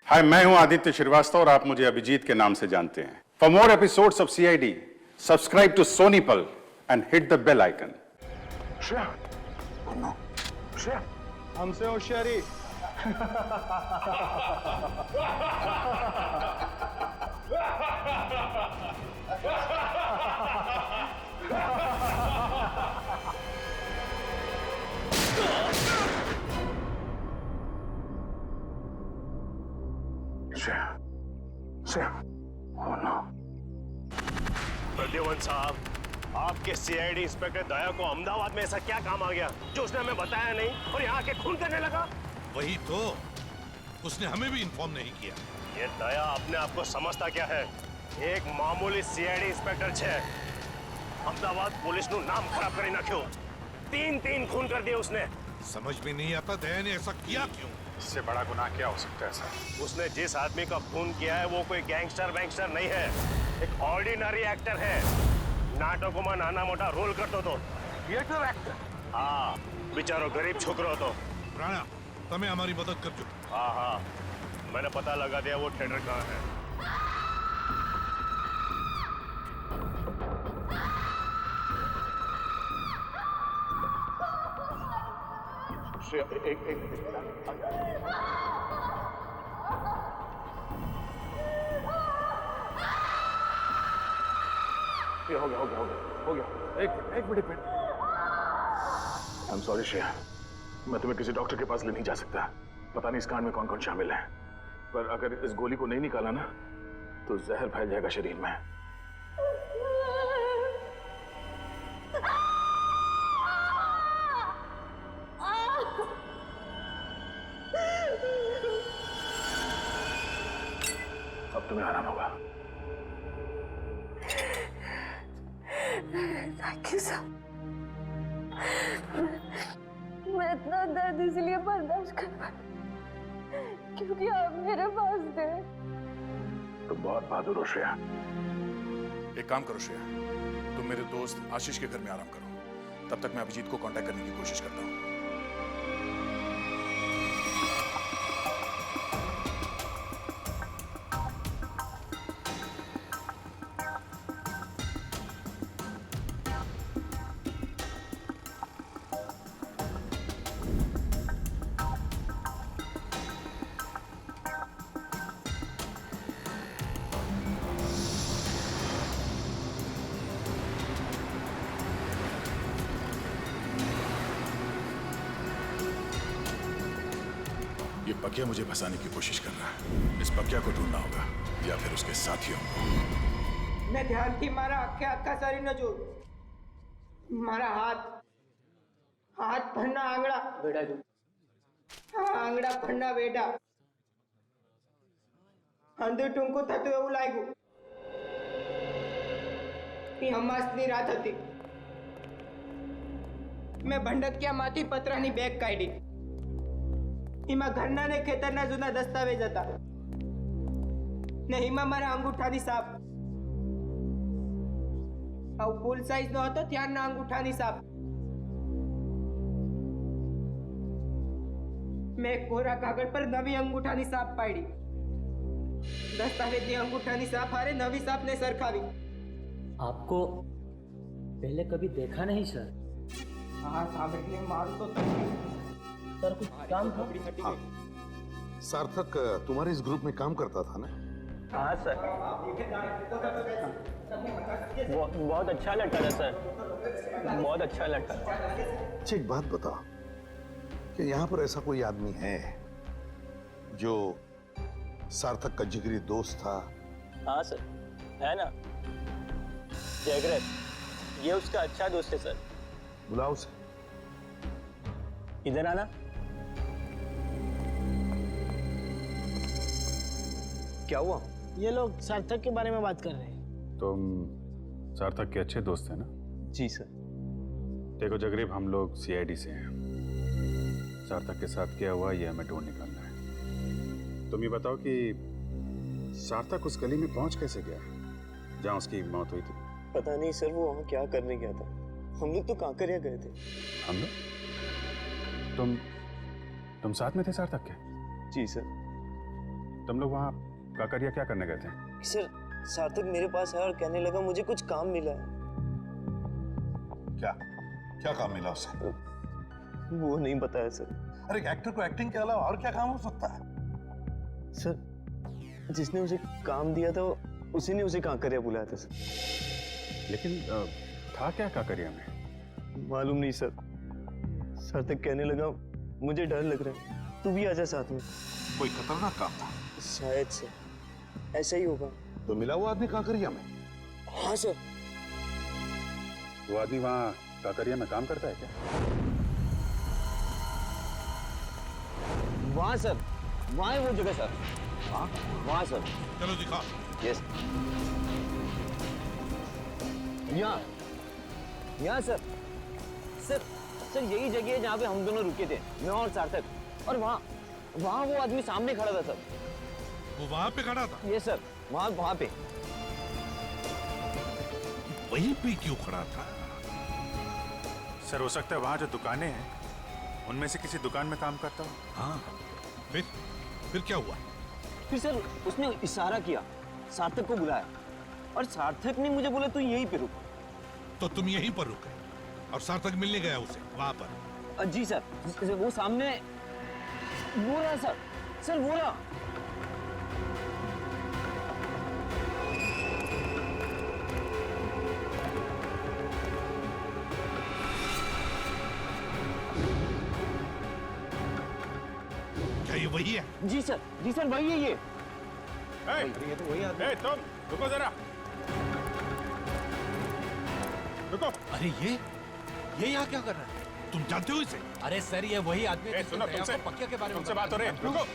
हाय, मैं हूं आदित्य श्रीवास्तव और आप मुझे अभिजीत के नाम से जानते हैं। For more episodes of CID, subscribe to सोनीपल and hit the bell icon. Shreya, no, Shreya, हमसे होशियारी। Shreya, Shreya, oh no. प्रद्युमन साहब, आपके सीआईडी इंस्पेक्टर दया को अहमदाबाद में ऐसा क्या काम आ गया जो उसने हमें बताया नहीं और यहाँ आके खून करने लगा? वही तो, उसने हमें भी इन्फॉर्म नहीं किया। ये दया अपने आप को समझता क्या है? एक मामूली सीआईडी इंस्पेक्टर छे अहमदाबाद पुलिस नु नाम खराब करी नाख्यो। तीन खून कर दिए उसने। समझ में नहीं आता दया ने ऐसा किया क्यों। इससे बड़ा गुनाह क्या हो सकता है सर? उसने जिस आदमी का खून किया है वो कोई गैंगस्टर वैंगस्टर नहीं है, एक ऑर्डिनरी एक्टर है। नाटकों में नाना मोटा रोल करतो तो थिएटर एक्टर? हाँ, बेचारो गरीब छोकरो तो। राणा, तमें हमारी मदद कर जो। हाँ, मैंने पता लगा दिया वो थिएटर कहाँ है। श्रेया, एक मिनट। हो गया। एक minute. I am sorry Shreya, मैं तुम्हें किसी डॉक्टर के पास ले नहीं जा सकता। पता नहीं इस कांड में कौन कौन शामिल है, पर अगर इस गोली को नहीं निकाला ना तो जहर फैल जाएगा शरीर में। अब तुम्हें आराम होगा। Thank you sir. मैं इतना दर्द इसलिए बर्दाश्त कर पाई क्योंकि आप मेरे पास थे। तुम बहुत बहादुर हो श्रेया। एक काम करो श्रेया, तुम मेरे दोस्त आशीष के घर में आराम करो। तब तक मैं अभिजीत को कांटेक्ट करने की कोशिश करता हूँ। ये पकिया मुझे फंसाने की कोशिश कर रहा है। इस पकिया को ढूंढना होगा या फिर उसके साथियों को। मैं ध्यान थी मारा आखा शरीर न जो मारा हाथ फरना आंगड़ा बेटा जो हाँ आंगड़ा फरना बेटा अंदर टूंकू थતું એવું લાગ્યું એ હમાસની રાત હતી મેં ભંડકિયામાંથી પતરાની બેગ કાઢી એમાં ઘરના ને ખેતરના જૂના દસ્તાવેજ હતા ને એમાં મારા અંગૂઠાની સાપ આવું ફૂલ સાઈઝ નો હતો ત્યારના અંગૂઠાની સાપ મેં કોરા કાગળ પર નવી અંગૂઠાની સાપ પાડી दस्तावेज अंगूठानी साफ हारे नवी साफ ने सरखावी। आपको पहले कभी देखा नहीं सर। हाँ सामने मारू तो सर कुछ काम था। हाँ। सार्थक तुम्हारे इस ग्रुप में काम करता था ना? हाँ सर, बहुत अच्छा लड़का था सर, बहुत अच्छा लड़का। अच्छा एक बात बताओ कि यहाँ पर ऐसा कोई आदमी है जो सार्थक का जिगरी दोस्त था? हाँ सर, है ना, जयग्रत, ये उसका अच्छा दोस्त है सर। बुलाओ उसे। इधर आना। क्या हुआ? ये लोग सार्थक के बारे में बात कर रहे हैं। तुम सार्थक के अच्छे दोस्त हैं ना? जी सर। देखो जगरीब, हम लोग सीआईडी से हैं। सार्थक के साथ क्या हुआ ये हमें ढूंढ निकालना है। तुम ये बताओ कि सार्थक उस गली में पहुंच कैसे गया जहां उसकी मौत हुई थी? पता नहीं सर, वो वहाँ क्या करने गया था। हम लोग तो कांकरिया गए थे। हम लोग? तुम साथ में थे सार्थक के? जी सर। तुम लोग वहाँ काकरिया क्या करने गए थे? सर सार्थक मेरे पास आया और कहने लगा मुझे कुछ काम मिला है। क्या क्या काम मिला उसे? वो नहीं बताया सर। अरे एक्टर को एक्टिंग के अलावा और क्या काम हो सकता है? सर जिसने उसे काम दिया था उसी ने उसे काकरिया बुलाया था सर। लेकिन था क्या काकरिया में? मालूम नहीं सर। सार्थक कहने लगा मुझे डर लग रहा है, तू भी आजा साथ में। कोई खतरनाक काम था? शायद से ऐसा ही होगा। तो मिला वो आदमी काकरिया में? हाँ सर। वो आदमी वहाँ काकरिया में काम करता है क्या? वहाँ सर, वहाँ है वो जगह सर। वहाँ सर। चलो दिखा। यस। यहाँ सर। सर सर यही जगह है जहाँ पे हम दोनों रुके थे, मैं और सार्थक। और वहाँ वो आदमी सामने खड़ा था सर। वो वहां पे खड़ा था? ये सर वहाँ पे। वहीं पे क्यों खड़ा था? सर हो सकता है वहाँ जो दुकानें हैं उनमें से किसी दुकान में काम करता हो। हाँ। फिर क्या हुआ? फिर सर उसने इशारा किया, सार्थक को बुलाया और सार्थक ने मुझे बोला तू यहीं पे रुक। तो तुम यहीं पर रुके और सार्थक मिलने गया उसे वहां पर? जी सर, वो सामने वो रहा सर वो रहा। क्या ये वही है? जी सर वही है ये। ये तो वही आदमी। तुम रुको जरा, रुको। अरे ये यहाँ क्या कर रहा है? तुम जानते हो इसे? अरे सर ये वही आदमी है सुनो, तुमसे पक्के के बारे में तुमसे बात हो रही है। रुको।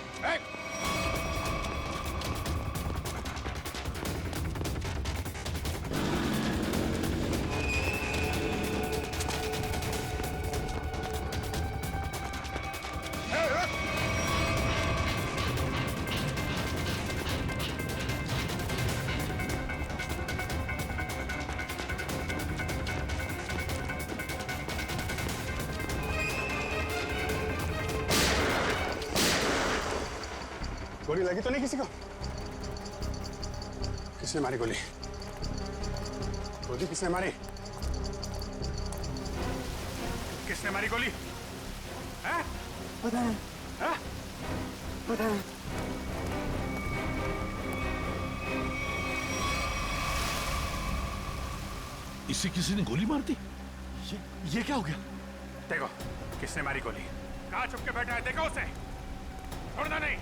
गोली लगी तो नहीं किसी को? किसने मारी गोली? गोली किसने मारी? किसने मारी गोली? हैं? पता नहीं। हैं? पता नहीं। इसे किसी ने गोली मार दी? ये क्या हो गया? देखो किसने मारी गोली। कहाँ छुप के बैठा है, देखो उसे, छोड़ना नहीं।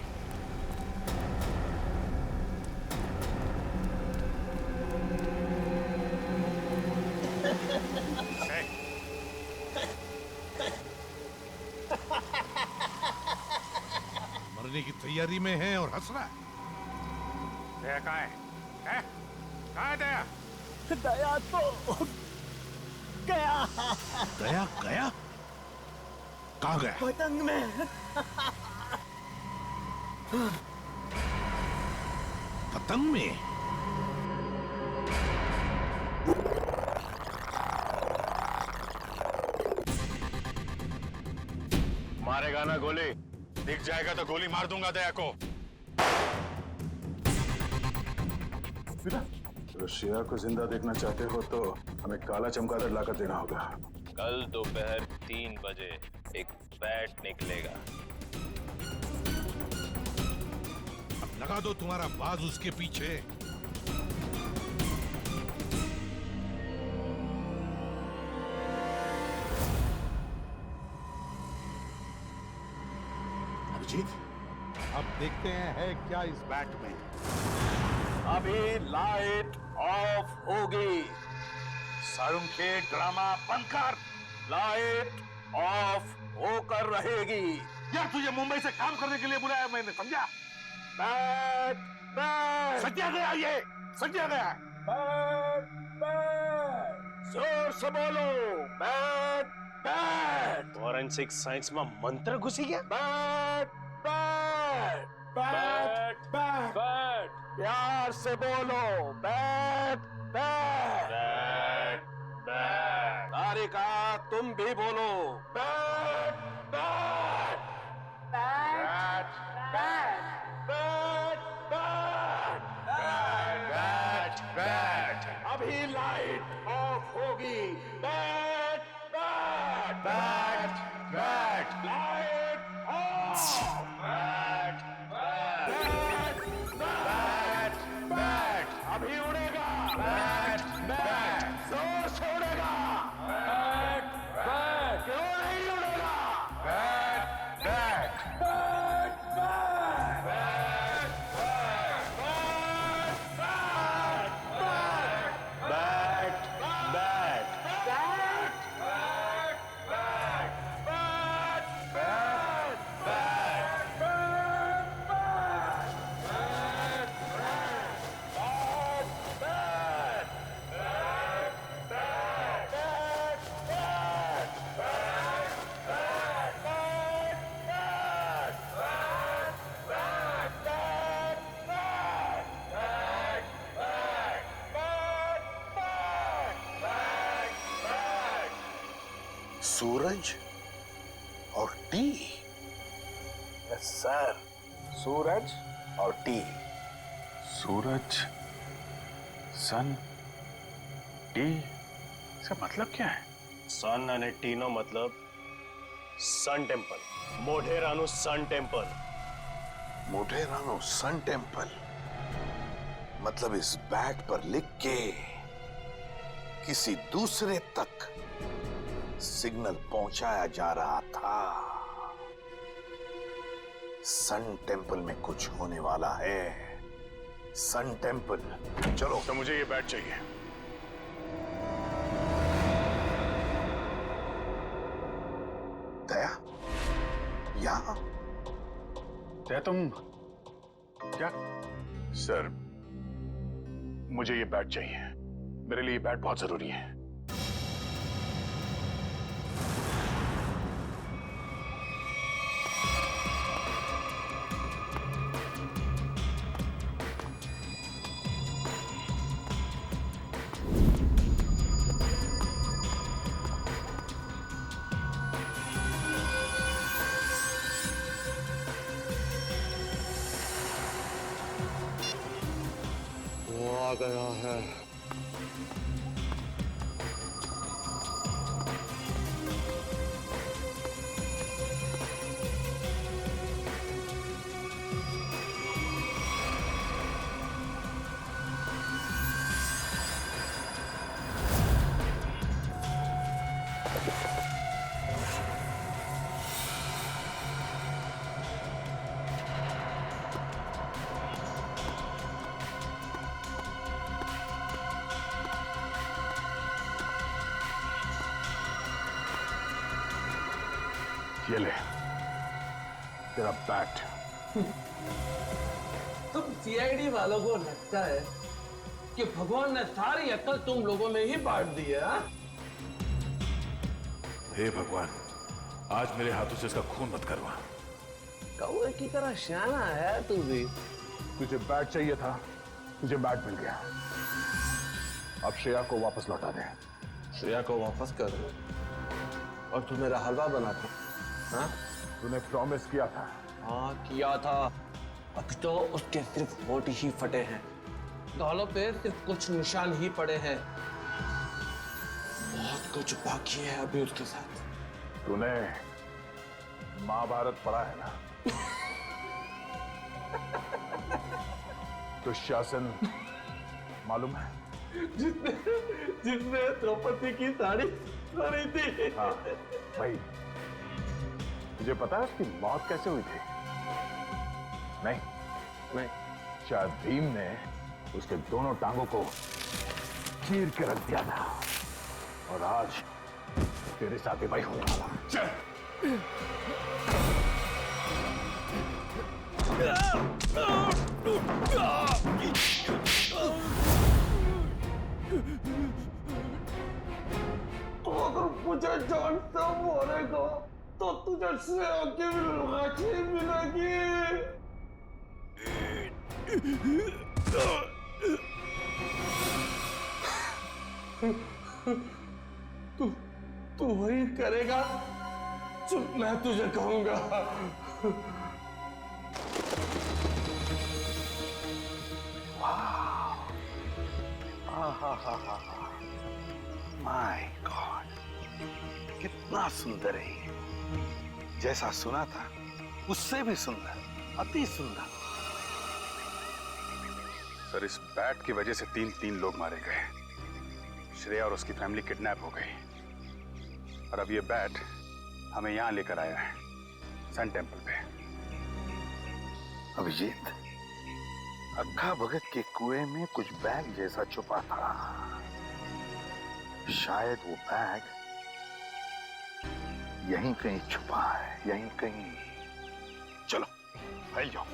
मरने की तैयारी में है और हंस रहा है। दया कहाँ है? हैं? कहाँ है दया? दया तो गया। दया गया? कहाँ गया? पतंग में। पतंग में? मारेगा ना गोली? दिख जाएगा तो गोली मार दूंगा दया को। रशिया को जिंदा देखना चाहते हो तो हमें काला चमगादड़ लाकर देना होगा। कल दोपहर 3 बजे एक बैट निकलेगा। अब लगा दो तुम्हारा बाज उसके पीछे। अभिजीत, अब देखते हैं है क्या इस बैट में। अभी लाइट ऑफ होगी। सारुण के ड्रामा बंद कर। लाइट ऑफ होकर रहेगी। यार तुझे मुंबई से काम करने के लिए बुलाया मैंने, समझा? बैट बैट सजा गया, ये सजा गया। बैट बैट जोर से बोलो। बैट बैट फॉरेंसिक साइंस में मंत्र घुसी गया। Bat bat bat bat bat प्यार से बोलो। Bat bat bat bat Tarika तुम भी बोलो। Bat bat bat bat bat Suraj और टी। यस सर, सूरज और टी। सूरज, सन, टी, इसका मतलब क्या है? सन अने टी नो मतलब सन टेम्पल, मोढेरानु सन टेम्पल। मोढेरानो सन टेम्पल मतलब इस बैट पर लिख के किसी दूसरे तक सिग्नल पहुंचाया जा रहा था। सन टेम्पल में कुछ होने वाला है। Sun temple. चलो। तो मुझे ये बैट चाहिए। दया, यहां? दया, तुम क्या? सर, मुझे ये बैट चाहिए। मेरे लिए ये बैट बहुत जरूरी है। वो आ गया है। ये ले, तेरा बैट। तुम सीआईडी वालों को लगता है कि भगवान ने सारी अक्ल तुम लोगों में ही बांट दी है? हाँ? हे भगवान, आज मेरे हाथों से इसका खून मत करवा। कौवे की तरह शाना है तू भी। तुझे बैट चाहिए था, तुझे बैट मिल गया। अब श्रेया को वापस लौटा दे। श्रेया को वापस कर दो और तू मेरा हलवा बना दे। हाँ? तूने प्रॉमिस किया था। हाँ किया था। अब तो उसके सिर्फ होठ ही फटे हैं, गालों पे सिर्फ कुछ निशान ही पड़े हैं। बहुत कुछ बाकी है अभी उसके साथ। तूने महाभारत पढ़ा है ना? दुशासन मालूम है? जिसने द्रौपदी की साड़ी पहनी थी। हाँ भाई, तुझे पता है उसकी मौत कैसे हुई थी? नहीं, शायद भीम ने उसके दोनों टांगों को चीर के रख दिया था और आज तेरे साथ भी वही होने वाला। चल। तो अगर मुझे जान से मारेगा तो तुझे श्रेया की भी मिलेगी। तू वही करेगा जो मैं तुझे कहूंगा। माय गॉड, कितना सुंदर है ये। जैसा सुना था उससे भी सुंदर, अति सुंदर। सर, इस बैट की वजह से तीन लोग मारे गए। श्रेया और उसकी फैमिली किडनैप हो गई और अब ये बैट हमें यहां लेकर आया है, सन टेम्पल पे। अभिजीत, अक्खा भगत के कुएं में कुछ बैग जैसा छुपा था। शायद वो बैग यहीं कहीं छुपा है, यहीं कहीं। चलो फैल जाओ।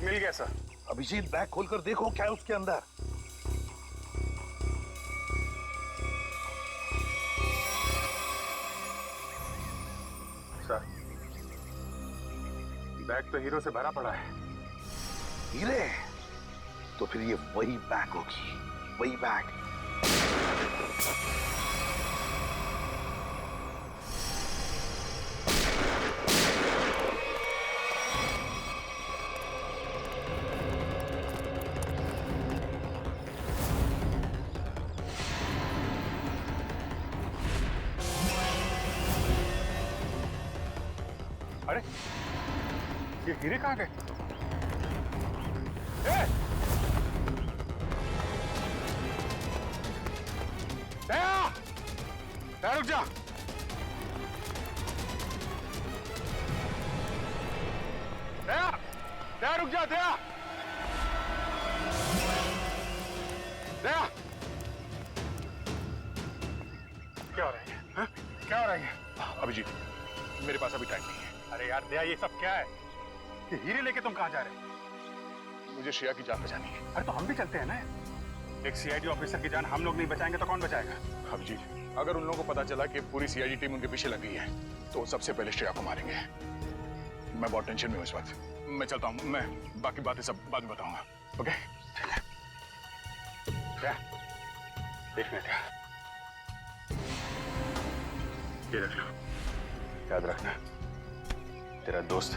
मिल गया सर। अभिजीत बैग खोलकर देखो क्या है उसके अंदर। सर, बैग तो हीरो से भरा पड़ा है। हीरे? तो फिर ये वही बैग होगी, वही बैग। अरे, ये हीरे कहाँ गए? दया! दया रुक जा! दया! दया रुक जा, दया! दया! क्या हो रहा है? हाँ? क्या हो रहा है? अभिजीत, मेरे पास अभी टाइम नहीं है। अरे यार दया, ये सब क्या है? ये हीरे लेके तुम कहाँ जा रहे हो? मुझे श्रेया की जान बचानी है। अरे तो हम भी चलते हैं ना। एक सीआईडी ऑफिसर की जान हम लोग नहीं बचाएंगे तो कौन बचाएगा? अभिजीत, अगर उन लोगों को पता चला कि पूरी सीआईडी टीम उनके पीछे लगी है तो सबसे पहले श्रेया को मारेंगे। मैं बहुत टेंशन में हूँ इस वक्त। मैं चलता हूँ, मैं बाकी बातें सब बाद में बताऊंगा। ओके? क्या? एक मिनट, ये रख लो, याद रखना तेरा दोस्त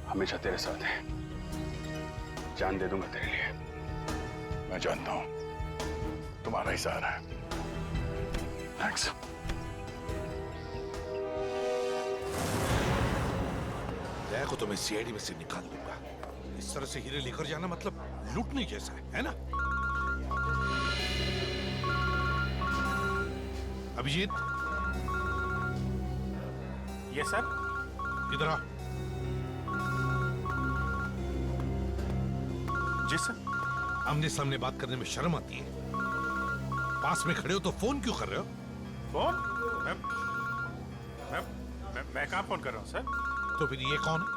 हमेशा तेरे साथ है। जान दे दूंगा तेरे लिए। मैं जानता हूं तुम्हारा ही सहारा है। थैंक्स। दया को तो मैं सीआईडी में से निकाल दूंगा। इस तरह से हीरे लेकर जाना मतलब लूटने जैसा है ना? अभिजीत, ये सर, इधर आ। जी सर। आमने सामने बात करने में शर्म आती है। पास में खड़े हो तो फोन क्यों कर रहे हो? फोन? मैं कहाँ फोन कर रहा हूँ सर? तो फिर ये कौन है?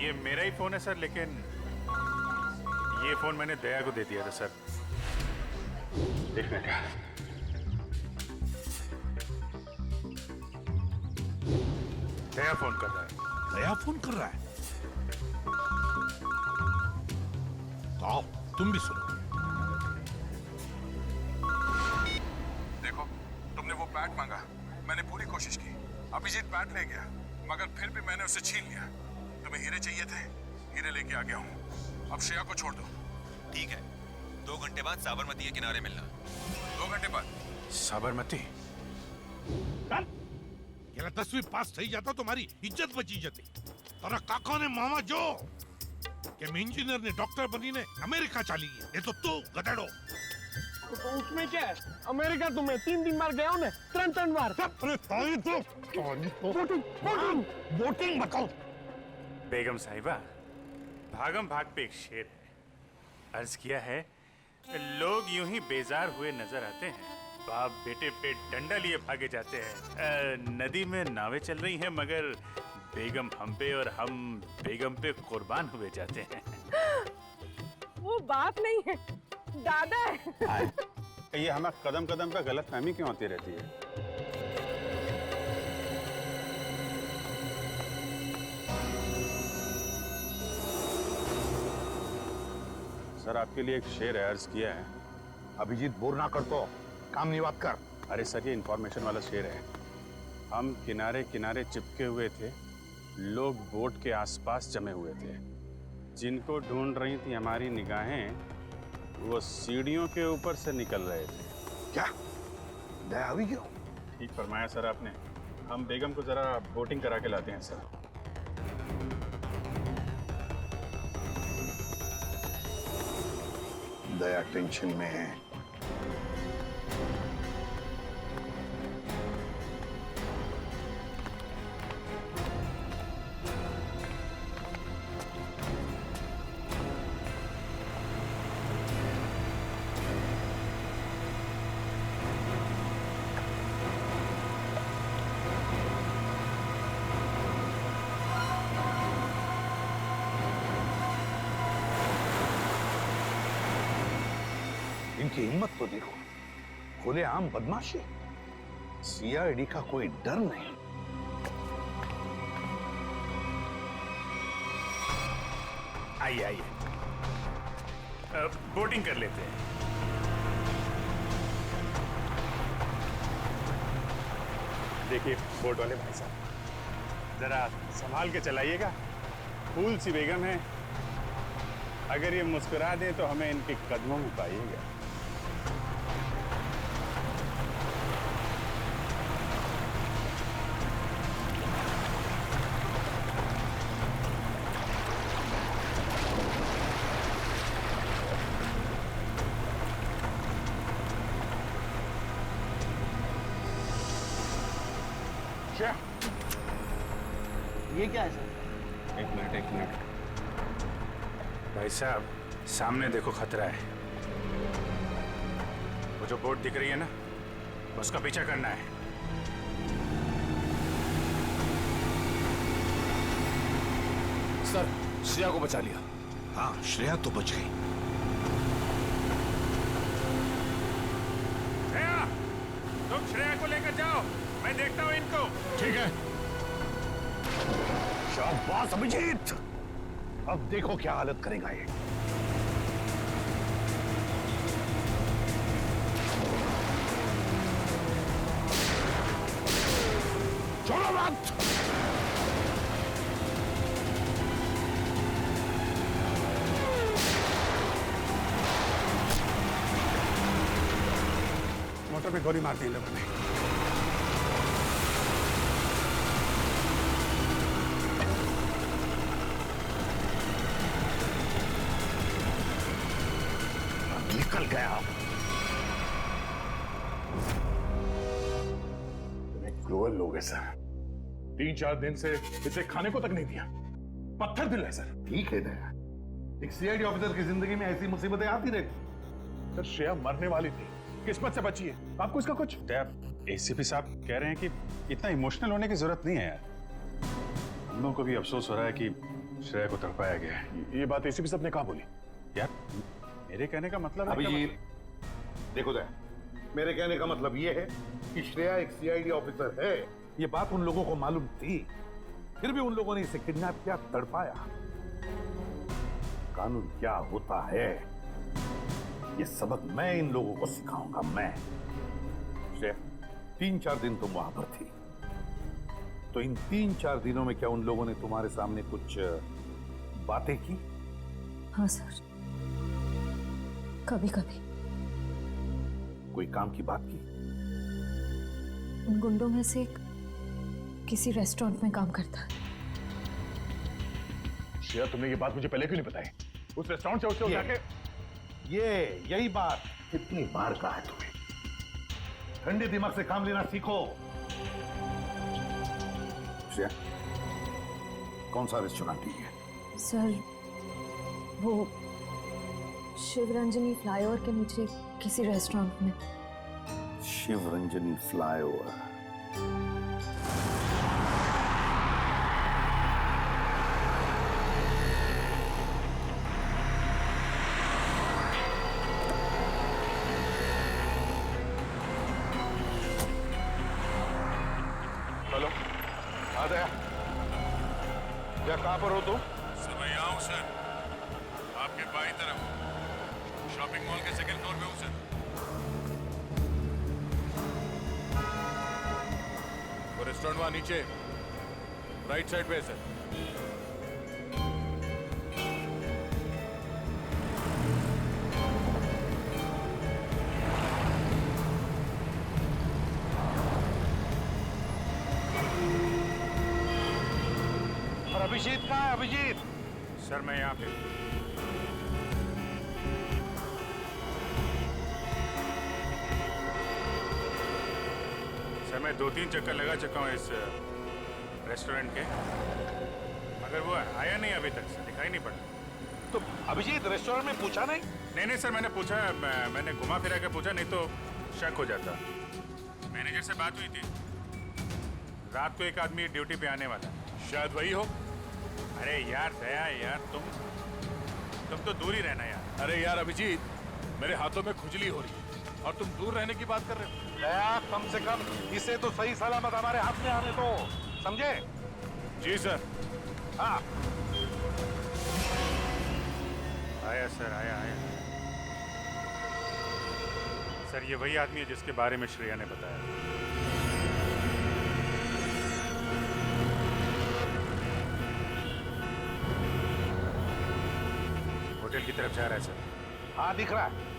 ये मेरा ही फोन है सर, लेकिन ये फोन मैंने दया को दे दिया था सर। एक मिनट। दया फोन कर रहा है। दया फोन कर रहा है? तो आओ तुम भी सुनो। देखो, तुमने वो बैट मांगा, मैंने पूरी कोशिश की। अभिजीत बैट ले गया, मगर फिर भी मैंने उसे छीन लिया। तुम्हें हीरे चाहिए थे, हीरे लेके आ गया हूँ। अब श्रेया को छोड़ दो। ठीक है, 2 घंटे बाद साबरमती के किनारे मिलना। 2 घंटे बाद? साबरमती? ये 10वीं पास थी जाता तुम्हारी इज्जत बची जाती। तारा काका ने मामा जो कि इंजीनियर ने डॉक्टर बनी ने अमेरिका चली गई। ये तो तू गधेड़ो। तो उसमें क्या है? अमेरिका तुम्हें 3 बार गया हूं मैं, 3 बार। अरे ताई तो वोटिंग बताओ। बेगम साहिबा, भागम भाग पे एक शेर है। अर्ज किया है, लोग यूं ही बेजार हुए नजर आते हैं, बाप बेटे पे डंडा लिए भागे जाते हैं। नदी में नावें चल रही हैं, मगर बेगम हम पे और हम बेगम पे कुर्बान हुए जाते हैं। वो बाप नहीं है, दादा है। ये हमें कदम कदम पे गलत फहमी क्यों होती रहती है? सर, आपके लिए एक शेर है, अर्ज किया है। अभिजीत बोर ना कर तो काम नहीं बात कर। अरे सर, ये इंफॉर्मेशन वाला शेर है। हम किनारे किनारे चिपके हुए थे, लोग बोट के आसपास जमे हुए थे। जिनको ढूंढ रही थी हमारी निगाहें, वो सीढ़ियों के ऊपर से निकल रहे थे। क्या? दया अभी क्यों? ठीक फरमाया सर आपने। हम बेगम को जरा बोटिंग करा के लाते हैं सर। दया टेंशन में है। इनकी हिम्मत तो देखो, खुलेआम बदमाशी, सीआईडी का कोई डर नहीं। आइए आइए, बोटिंग कर लेते हैं। देखिए बोट वाले भाई साहब, जरा संभाल के चलाइएगा। फूल सी बेगम है, अगर ये मुस्कुरा दें तो हमें इनके कदमों में पाइएगा। ये क्या है सर? एक मिनट। भाई साहब, सामने देखो, खतरा है। वो जो बोट दिख रही है ना, उसका पीछा करना है। सर, श्रेया को बचा लिया। हाँ, श्रेया तो बच गई। श्रेया, तुम श्रेया को लेकर जाओ, मैं देखता हूँ इनको। ठीक है। शाबाश अभिजीत, अब देखो क्या हालत करेगा ये। छोड़ो मत। मोटर पे गोली मार दी लोगों ने। निकल गया। क्रूअल लोग हैं सर, 3-4 दिन से इसे खाने को तक नहीं दिया, पत्थर दिल है सर। ठीक है ना, एक सीआईडी ऑफिसर की जिंदगी में ऐसी मुसीबतें आती रहती। सर श्रेया मरने वाली थी, किस्मत से बची है। आपको इसका कुछ? एसीपी साहब कह रहे हैं कि इतना इमोशनल होने की जरूरत नहीं है यार। हम लोगों को भी अफसोस हो रहा है कि श्रेया को तड़पाया गया है। ये बात एसीपी साहब ने कहा बोली? यार, मेरे कहने का मतलब है अभिजीत, देखो दया, मेरे कहने का मतलब ये है कि श्रेया एक सीआईडी ऑफिसर है। ये बात उन लोगों को मालूम थी, फिर भी उन लोगों ने इसे किडनैप किया, तड़पाया। कानून क्या होता है, ये सबक मैं इन लोगों को सिखाऊंगा। मैं श्रेया, 3-4 दिन तुम वहां पर थी, तो इन 3-4 दिनों में क्या उन लोगों ने तुम्हारे सामने कुछ बातें की? हाँ सर, कभी कभी। कोई काम की बात की? उन गुंडों में से एक किसी रेस्टोरेंट में काम करता है। श्रेया, तुमने ये बात मुझे पहले क्यों नहीं बताई? उस रेस्टोरेंट से उससे जाके यही बात कितनी बार कहा है तुम्हें? ठंडे दिमाग से काम लेना सीखो। श्रेया, कौन सा रेस्टोरेंट है? सर, वो शिवरंजनी फ्लाईओवर के नीचे किसी रेस्टोरेंट में। शिवरंजनी फ्लाईओवर। हेलो, आ गया। क्या, कहां पर हो तुम? सर मैं यहाँ हूँ सर, आपके बाईं तरफ शॉपिंग मॉल के 2nd फ्लोर पे हूँ सर। वो रेस्टोरेंट वहाँ नीचे राइट साइड पे है सर। और अभिजीत कहाँ है? अभिजीत सर, मैं यहाँ पे। सर, मैं 2-3 चक्कर लगा चुका हूँ इस रेस्टोरेंट के, मगर वो आया नहीं अभी तक सर, दिखाई नहीं पड़ा। तो अभिजीत, रेस्टोरेंट में पूछा नहीं? नहीं सर, मैंने पूछा, मैंने घुमा फिरा के पूछा, नहीं तो शक हो जाता। मैनेजर से बात हुई थी, रात को एक आदमी ड्यूटी पे आने वाला है, शायद वही हो। अरे यार दया, यार तुम तो दूर ही रहना यार। अरे यार अभिजीत, मेरे हाथों में खुजली हो रही है और तुम दूर रहने की बात कर रहे हो। दया, कम से कम इसे तो सही सलामत हमारे हाथ में आने दो, समझे? जी सर। हाँ। आया सर, आया आया। सर ये वही आदमी है जिसके बारे में श्रेया ने बताया। होटल की तरफ जा रहा है सर। हाँ, दिख रहा है।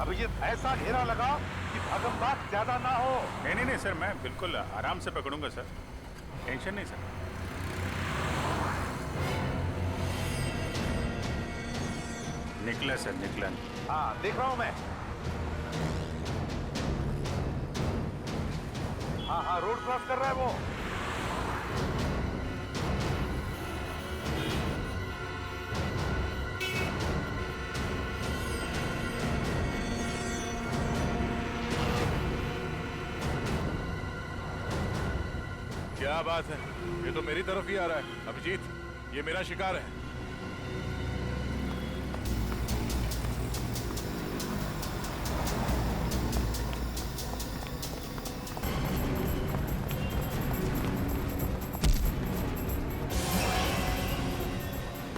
अभिजीत, ऐसा घेरा लगाओ कि भगमभाग ज्यादा ना हो। नहीं नहीं सर, मैं बिल्कुल आराम से पकड़ूंगा सर, टेंशन नहीं सर। निकला सर, निकला। हाँ, देख रहा हूं मैं। हाँ हाँ, रोड क्रॉस कर रहा है वो। क्या बात है, ये तो मेरी तरफ ही आ रहा है। अभिजीत, ये मेरा शिकार है।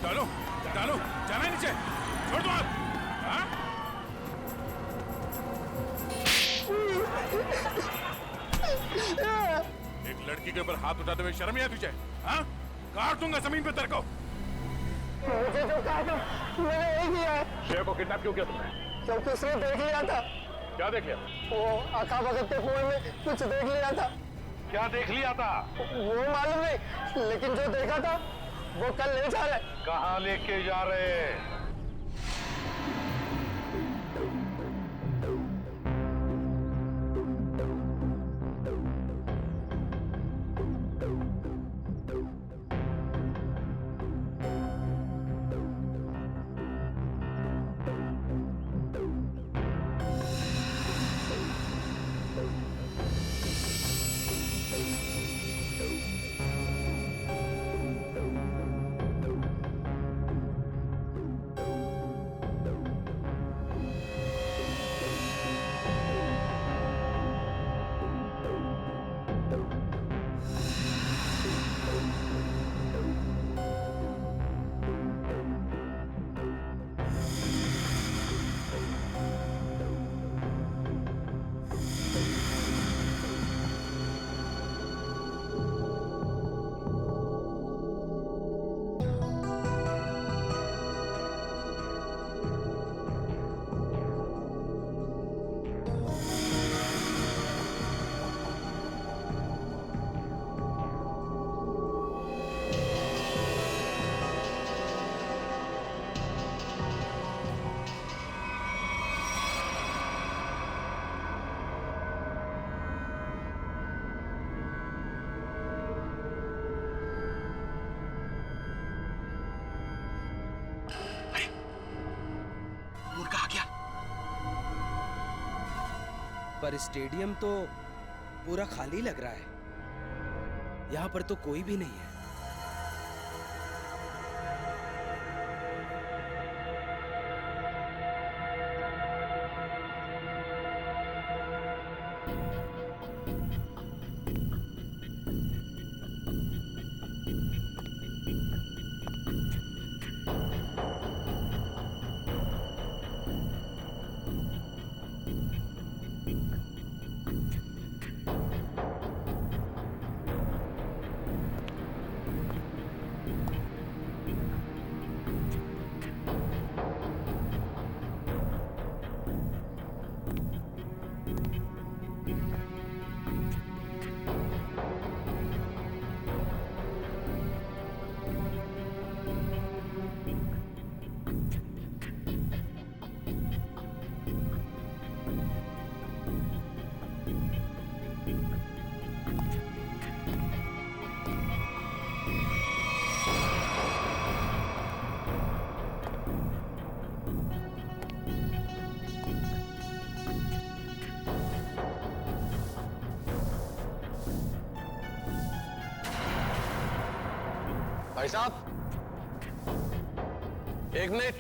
डालो डालो, जाना है नीचे, छोड़ दो आप। हाँ? एक लड़की के ऊपर हाथ उठाते हुए शर्म नहीं आती तुझे? हाँ? काट दूंगा जमीन पे तेरे को। मुझे जो कहा था मैंने यही किया है। श्रेया को किडनैप क्यों किया तुमने? क्योंकि उसने देख लिया था। क्या देख लिया? वो आका भगत के कुएं में कुछ देख लिया था। क्या देख लिया था? वो मालूम नहीं, लेकिन जो देखा था वो कल ले जा रहे। कहाँ लेके जा रहे? पर स्टेडियम तो पूरा खाली लग रहा है। यहाँ पर तो कोई भी नहीं है। भाई साहब, एक मिनट।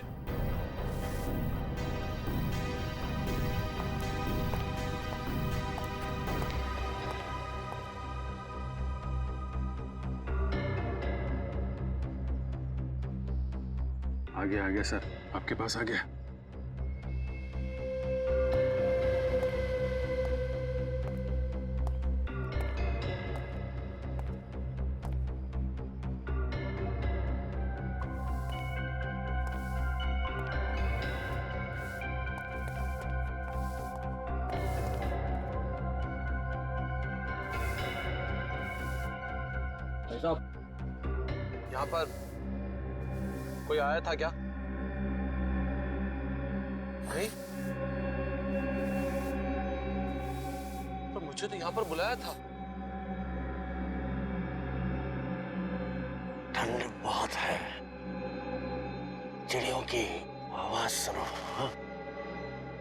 आ गया सर, आपके पास आ गया। भाई साहब, यहाँ पर कोई आया था क्या? नहीं, पर मुझे तो यहाँ पर बुलाया था। ठंड बहुत है, चिड़ियों की आवाज सुनो। हाँ?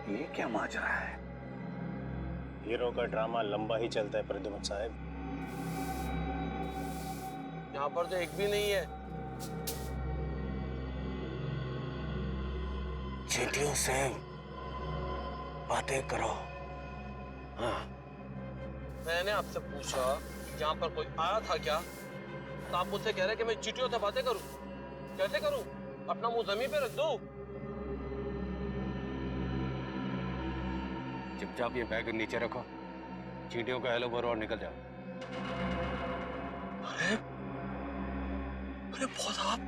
ये क्या माजरा है? हीरो का ड्रामा लंबा ही चलता है प्रद्युमन साहब। यहाँ पर तो एक भी नहीं है। चींटियों से बातें करो। हाँ। मैंने आपसे पूछा यहाँ पर कोई आया था क्या, तो आप मुझसे कह रहे कि मैं चींटियों से बातें करूं। कैसे करूं? अपना मुंह जमीन पे रख दो। चुपचाप ये बैग नीचे रखो, चींटियों का हेलो बोलो और निकल जाओ। अरे अरे बहुत आप,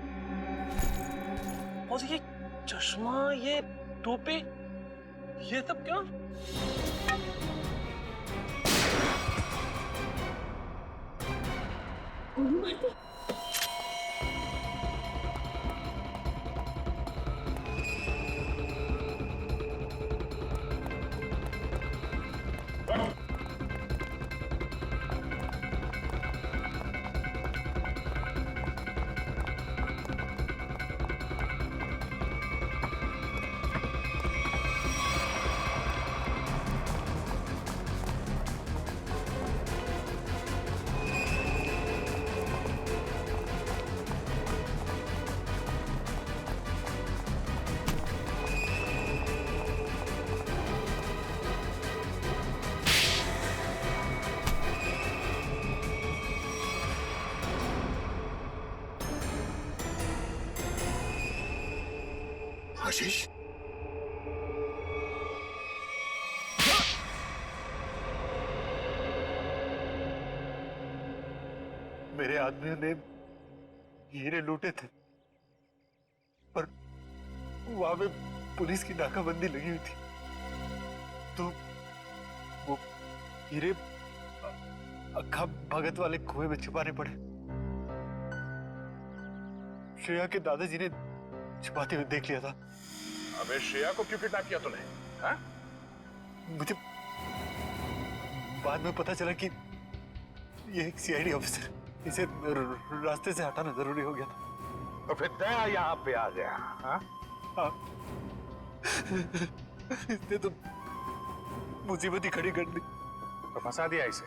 और ये चश्मा, ये टोपी, ये सब क्या? गोली मार दी। आशीष, मेरे आदमियों ने हीरे लूटे थे, पर वहां पे पुलिस की नाकाबंदी लगी हुई थी, तो वो हीरे अक्खा भगत वाले कुएं में छुपाने पड़े। श्रेया के दादाजी ने छुपाते हुए देख लिया था। अबे श्रेया को क्यों किडनैप किया तूने? हाँ? मुझे बाद में पता चला कि ये एक सीआईडी ऑफिसर, इसे रास्ते से हटाना जरूरी हो गया था। तो फिर दया यहाँ पे आ गया। हाँ? हाँ। इसने तो मुसीबत ही खड़ी कर दी। तो फंसा दिया इसे,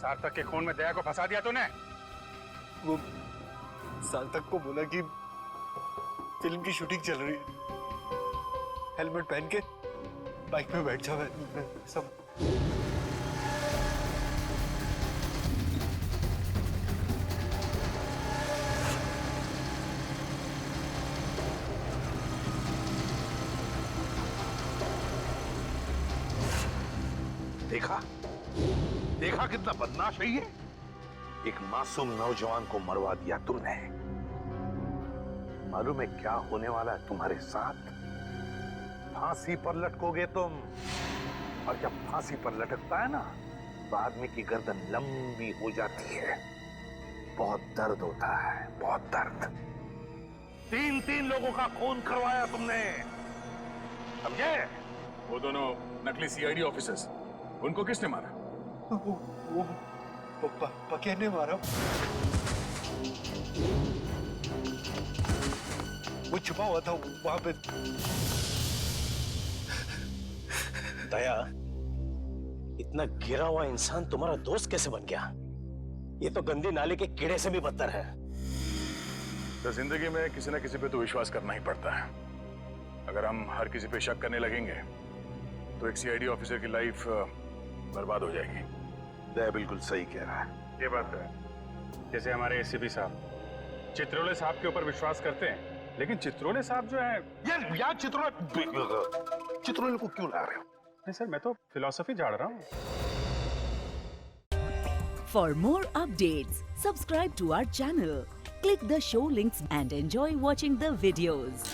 सार्थक के खून में दया को फंसा दिया तूने। वो सार्थक को बोला कि फिल्म की शूटिंग चल रही है, हेलमेट पहन के बाइक में बैठ जाओ। सब देखा देखा कितना बदमाश है ये। एक मासूम नौजवान को मरवा दिया तुमने। मालूम है क्या होने वाला है तुम्हारे साथ? फांसी पर लटकोगे तुम, और जब फांसी पर लटकता है ना तो आदमी की गर्दन लंबी हो जाती है। बहुत दर्द होता है, बहुत दर्द। 3 लोगों का खून करवाया तुमने, समझे? वो दोनों नकली सीआईडी ऑफिसर्स, उनको किसने मारा? वो पकिया ने मारा। वो छुपा हुआ था वहां पे। दया, इतना गिरा हुआ इंसान तुम्हारा दोस्त कैसे बन गया? ये तो गंदी नाले के कीड़े से भी बदतर है। तो जिंदगी में किसी न किसी पे तो विश्वास करना ही पड़ता है। अगर हम हर किसी पे शक करने लगेंगे तो एक सीआईडी ऑफिसर की लाइफ बर्बाद हो जाएगी। दया बिल्कुल सही कह रहा है। ये बात है, जैसे हमारे एसीपी साहब चित्रोले साहब के ऊपर विश्वास करते हैं, लेकिन चित्रोले साहब जो है यार चित्रोले को क्यों ला रहे हो? नहीं सर, मैं तो फिलॉसफी झाड़ रहा हूँ। For more updates, subscribe to our channel, click the show links and enjoy watching the videos.